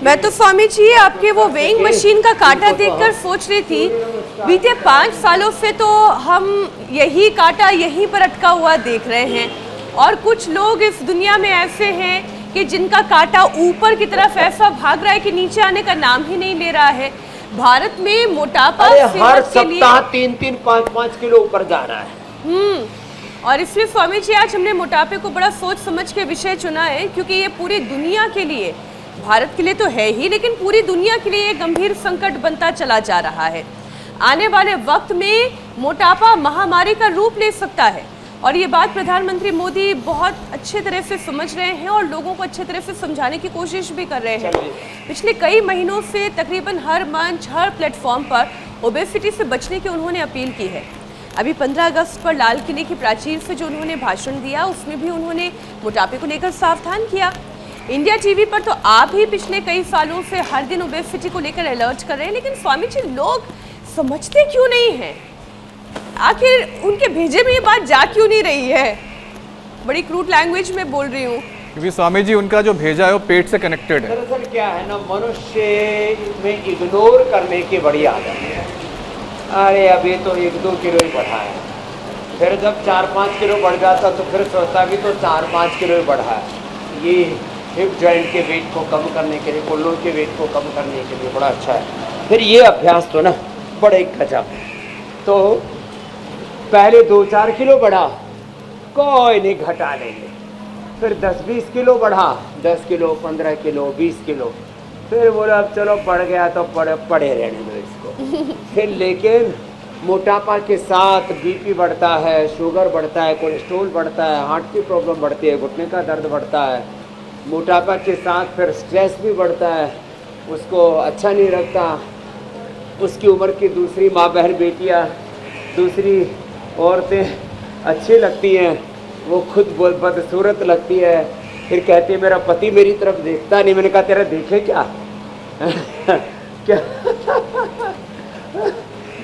मैं तो स्वामी जी आपके वो वेइंग मशीन का कांटा देखकर सोच रही थी, बीते 5 सालों से तो हम यही कांटा यहीं पर अटका हुआ देख रहे हैं, और कुछ लोग इस दुनिया में ऐसे हैं कि जिनका कांटा ऊपर की तरफ ऐसा भाग रहा है कि नीचे आने का नाम ही नहीं ले रहा है। भारत में मोटापा हर सप्ताह 3-3, 5-5 किलो ऊपर जा रहा है। और इसलिए स्वामी जी आज हमने मोटापे को बड़ा सोच समझ के विषय चुना है, क्योंकि ये पूरी दुनिया के लिए, भारत के लिए तो है ही, लेकिन पूरी दुनिया के लिए एक गंभीर संकट बनता चला जा रहा है। आने वाले वक्त में मोटापा महामारी का रूप ले सकता है, और ये बात प्रधानमंत्री मोदी बहुत अच्छे तरह से समझ रहे हैं और लोगों को अच्छे तरह से समझाने की कोशिश भी कर रहे हैं। पिछले कई महीनों से तकरीबन हर मंच, हर प्लेटफॉर्म पर ओबेसिटी से बचने की उन्होंने अपील की है। अभी 15 अगस्त पर लाल किले की प्राचीर से जो उन्होंने भाषण दिया, उसमें भी उन्होंने मोटापे को लेकर सावधान किया। इंडिया टीवी पर तो आप ही पिछले कई सालों से हर दिन ओबेसिटी को लेकर अलर्ट कर रहे हैं, लेकिन स्वामी जी लोग समझते क्यों नहीं हैं? आखिर उनके भेजे में ये बात जा क्यों नहीं रही है? बड़ी क्रूड लैंग्वेज में बोल रही हूँ, क्योंकि स्वामी जी उनका जो भेजा है वो पेट से कनेक्टेड है। दरअसल क्या है ना, मनुष्य में इग्नोर करने की बड़ी आदत है। अरे अभी तो 1-2 किलो ही बढ़ा है, फिर जब 4-5 किलो बढ़ जाता तो फिर सोचता भी तो 4-5 किलो ही बढ़ा है। ये हिप जॉइंट के वेट को कम करने के लिए, कुल्लों के वेट को कम करने के लिए बड़ा अच्छा है। फिर ये अभ्यास तो ना बड़े गजब। तो पहले 2-4 किलो बढ़ा, कोई नहीं घटा लेंगे। फिर 10-20 किलो बढ़ा, 10 किलो, 15 किलो, 20 किलो। फिर बोला अब चलो बढ़ गया तो पड़े रहने दो इसको। फिर लेकिन मोटापा के साथ बीपी बढ़ता है, शुगर बढ़ता है, कोलेस्ट्रॉल बढ़ता है, हार्ट की प्रॉब्लम बढ़ती है, घुटने का दर्द बढ़ता है। मोटापा के साथ फिर स्ट्रेस भी बढ़ता है, उसको अच्छा नहीं लगता। उसकी उम्र की दूसरी माँ बहन बेटियाँ, दूसरी औरतें अच्छी लगती हैं, वो खुद बदसूरत लगती है। फिर कहती है मेरा पति मेरी तरफ देखता नहीं। मैंने कहा तेरा देखे क्या? क्या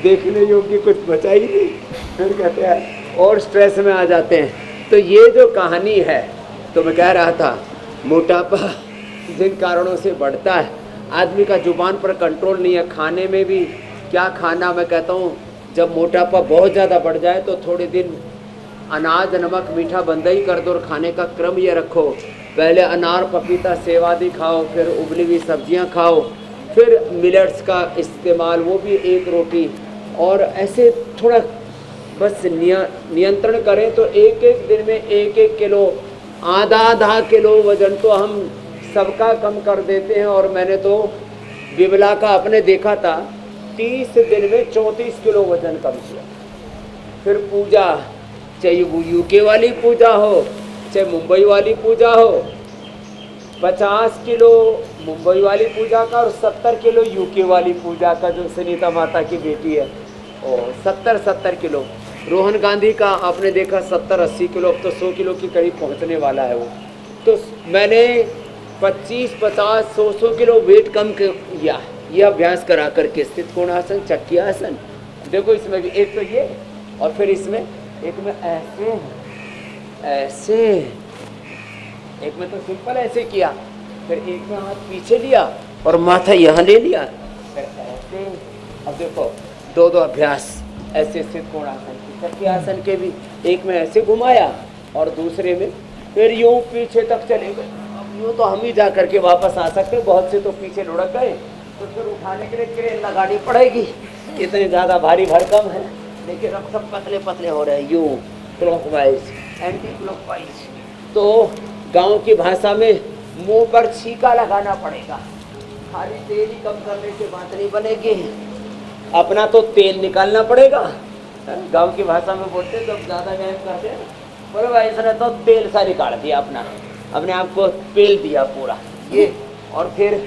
देखने योग्य कुछ बचा ही नहीं। फिर कहते हैं और स्ट्रेस में आ जाते हैं। तो ये जो कहानी है, तो मैं कह रहा था मोटापा जिन कारणों से बढ़ता है, आदमी का जुबान पर कंट्रोल नहीं है। खाने में भी क्या खाना, मैं कहता हूँ जब मोटापा बहुत ज़्यादा बढ़ जाए तो थोड़े दिन अनाज, नमक, मीठा बंद ही कर दो और खाने का क्रम ये रखो। पहले अनार, पपीता, सेवादी खाओ, फिर उबली हुई सब्जियां खाओ, फिर मिलेट्स का इस्तेमाल, वो भी 1 रोटी, और ऐसे थोड़ा बस नियंत्रण करें तो एक दिन में 1-1 किलो, आधा किलो वजन तो हम सबका कम कर देते हैं। और मैंने तो बिमला का अपने देखा था, 30 दिन में 34 किलो वजन कम किया। फिर पूजा, चाहे वो यूके वाली पूजा हो, चाहे मुंबई वाली पूजा हो, 50 किलो मुंबई वाली पूजा का और 70 किलो यूके वाली पूजा का, जो सुनीता माता की बेटी है, और 70 किलो। रोहन गांधी का आपने देखा 70-80 किलो, अब तो 100 किलो की करीब पहुंचने वाला है वो। तो मैंने 25-50-100 किलो वेट कम किया, ये अभ्यास करा करके। स्थित कोणासन, चक्की आसन, देखो इसमें भी एक तो ये, और फिर इसमें एक में ऐसे, एक में तो सिंपल ऐसे किया, फिर एक में हाथ पीछे लिया और माथा यहाँ ले लिया, फिर ऐसे। अब देखो 2 अभ्यास ऐसे स्थित कोणासन की, चक्की आसन के भी, एक में ऐसे घुमाया और दूसरे में फिर यूं पीछे तक चले गए। अब यूं तो हम ही जा करके वापस आ सकते, बहुत से तो पीछे लुढ़क गए, तो फिर उठाने के लिए क्रेन लगानी पड़ेगी, इतने ज़्यादा भारी भरकम है। लेकिन अब सब पतले पतले हो रहे हैं, यूं क्लॉकवाइज, एंटी क्लॉकवाइज। तो गांव की भाषा में मुंह पर छीका लगाना पड़ेगा, खाली तेल ही कम करने से बात नहीं बनेगी, अपना तो तेल निकालना पड़ेगा। गांव की भाषा में बोलते जब ज़्यादा व्यायाम करते हैं, बोले भाई इसने तो तेल सा निकाल दिया, अपने आप को पेल दिया पूरा ये। और फिर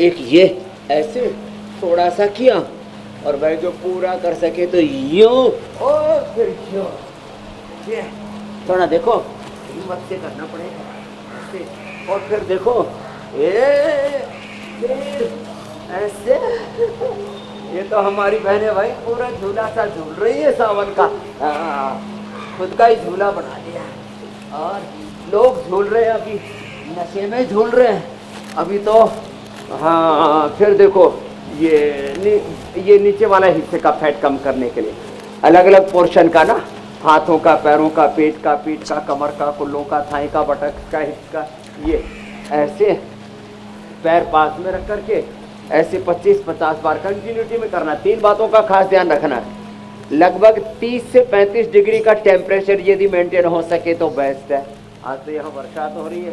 एक ये ऐसे थोड़ा सा किया, और भाई जो पूरा कर सके तो यूं, और फिर यूं, ये थोड़ा देखो हिम्मत से करना पड़ेगा। और फिर देखो ऐसे। ये तो हमारी बहनें भाई पूरा झूला सा झूल रही है सावन का, खुद का ही झूला बना लिया। और लोग झूल रहे हैं, अभी नशे में झूल रहे हैं। अभी तो हाँ, फिर देखो ये नीचे वाला हिस्से का फैट कम करने के लिए अलग अलग पोर्शन का ना, हाथों का, पैरों का, पेट का, पीठ का, कमर का, कुल्लों का, थाई का, बटक का हिस्सा, ये ऐसे पैर पास में रख करके ऐसे 25-50 बार कंटिन्यूटी में करना। 3 बातों का खास ध्यान रखना है। लगभग 30 से 35 डिग्री का टेम्परेचर यदि मेंटेन हो सके तो बेस्ट है। आज तो यहाँ बरसात हो रही है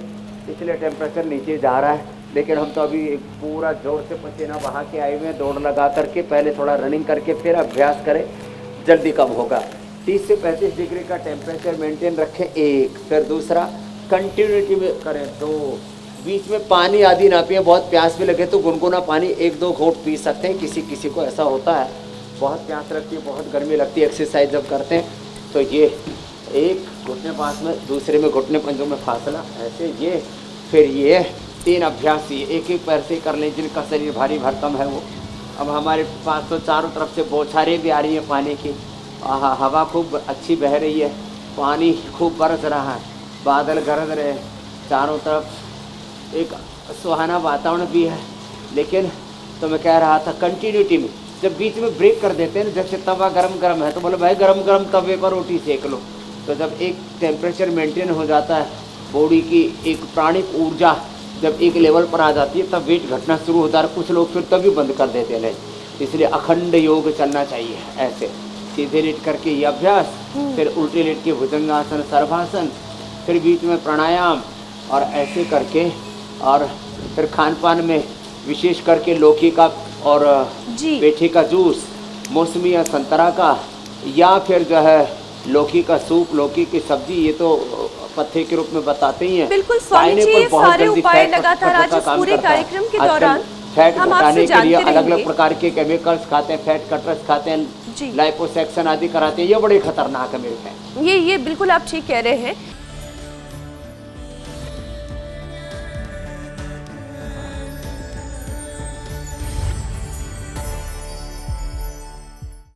इसलिए टेम्परेचर नीचे जा रहा है, लेकिन हम तो अभी पूरा जोर से पसीना बहा के आए हुए हैं। दौड़ लगा करके पहले थोड़ा रनिंग करके फिर अभ्यास करें, जल्दी कम होगा। 30 से 35 डिग्री का टेम्परेचर मेंटेन रखें, एक। फिर दूसरा कंटिन्यूटी में करें, 2। बीच में पानी आदि ना पिए। बहुत प्यास भी लगे तो गुनगुना पानी 1-2 घूंट पी सकते हैं। किसी किसी को ऐसा होता है, बहुत प्यास लगती है, बहुत गर्मी लगती है एक्सरसाइज जब करते हैं, तो ये एक घुटने पास में, दूसरे में घुटने पंजों में फासला, ऐसे ये। फिर ये 3 अभ्यास ये एक एक पैर से कर लें जिनका शरीर भारी भरकम है वो। अब हमारे पास तो चारों तरफ से बौछारें भी आ रही हैं पानी की, हवा खूब अच्छी बह रही है, पानी खूब बरस रहा है, बादल गरज रहे हैं चारों तरफ, एक सुहाना वातावरण भी है। लेकिन तो मैं कह रहा था कंटिन्यूटी में जब बीच में ब्रेक कर देते हैं ना, जैसे तवा गरम है तो बोले भाई गरम तवे पर रोटी सेक लो, तो जब एक टेम्परेचर मेंटेन हो जाता है, बॉडी की एक प्राणिक ऊर्जा जब एक लेवल पर आ जाती है तब वेट घटना शुरू होता है। कुछ लोग फिर तभी बंद कर देते हैं। इसलिए अखंड योग चलना चाहिए। ऐसे सीधे लेट करके ये अभ्यास, फिर उल्टे लेट के भुजंगासन, सर्वासन, फिर बीच में प्राणायाम, और ऐसे करके। और फिर खान पान में विशेष करके लौकी का और पेठे का जूस, मौसमी या संतरा का, या फिर जो है लौकी का सूप, लौकी की सब्जी, ये तो पत्थे के रूप में बताते ही हैं। बिल्कुल स्वामी जी, ये सारे उपाय लगातार आज इस पूरे कार्यक्रम के दौरान फैट हम घटाने आपसे के लिए जानते अलग अलग रहेंगे। प्रकार के केमिकल्स खाते हैं, फैट कटर्स खाते हैं, जी। लाइपोसैक्शन आदि कराते हैं, ये बड़े खतरनाक है मेरे ख्याल। ये बिल्कुल आप ठीक कह रहे हैं।